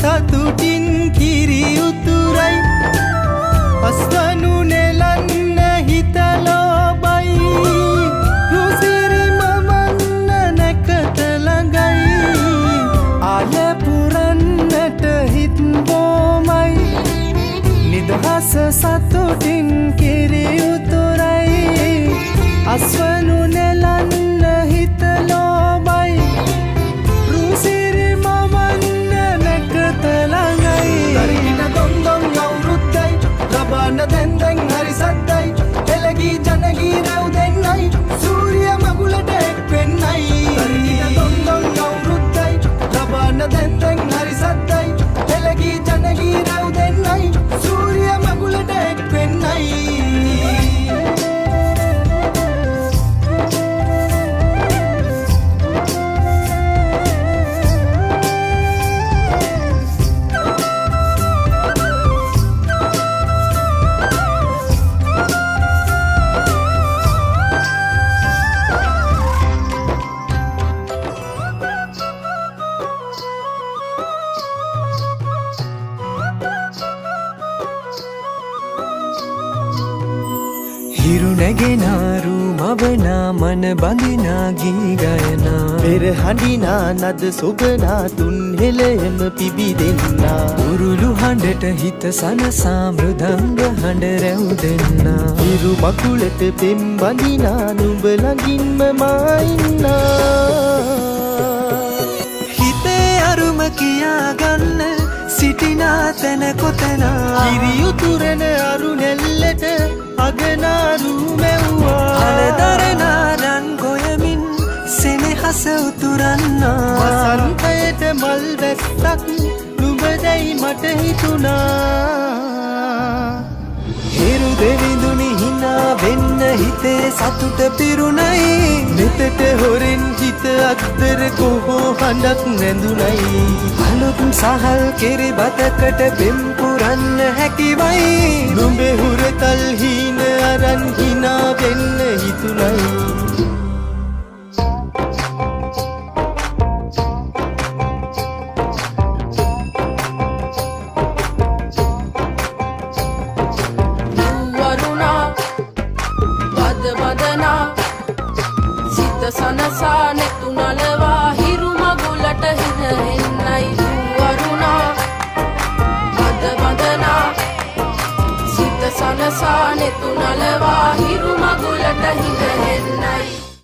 සතුටින් කිරි උතුරයි අස්වනු නෙලන්න හිතලෝබයි රුසිරි මවන්න නැකත ළඟයි ආල පුරන්නට හිත් බොමයි නිදහස සතුටින් කිරි උතුරයි අස්වනු නෙලන්න හිතලෝබයි රුසිරි මවන්න නැකත ළඟයි දරින දොන්දොන් අවුරුද්දයි ලබන දැන් දැන් හරි සද්දයි එළගී ජනගී රැව් දෙන්නයි සූර්ය මගුලට එක් වෙන්නයි දරින දොන්දොන් අවුරුද්දයි ලබන දැන් දැන් හරි සද්දයි එළගී ජනගී රැව් දෙන්නයි සූර්ය මගුලට එක් වෙන්නයි හිරු නැගෙනාරු මවනා මන බඳිනා ගී ගයනා පෙර හඬිනා නද සොබනා තුන් හෙළයම පිබිදෙන්නා උරුළු හඬට හිත සනසා මෘදංග හඬ රැව් දෙන්නා හිරු මකුලට පෙම් බඳිනා නුඹ ළඟින්ම මා ඉන්නා හිතේ අරුම කියාගන්න සිටිනා තැන කොතනා කිරි උතුරන අරු නෙල්ලට අගනාරු මෙව්වා අලදරනාරන් ගොයමින් සෙනෙහස උතුරන්නා වසන්තයට මල් වැස්සක් නුඹදැයි මට හිතුණා හිරු දෙවිඳුනි හිනා වෙන්න හිතේ සතුට පිරුණයි මෙතට හොරෙන් හිත අත්තර කොහෝ හඬක් නැඳුනයි අලුත් සහල් කෙරි බතකට පෙම් පුරන්න හැකිවයි නුඹේ හුරතල් හීන අරන් හිනා වෙන්න හිතුණයි සනසා නෙතු නලවා හිරු මගුලට හින එන්නයි වරුණා බද බදනා සිත සනසා නෙතු නලවා හිරු මගුලට හින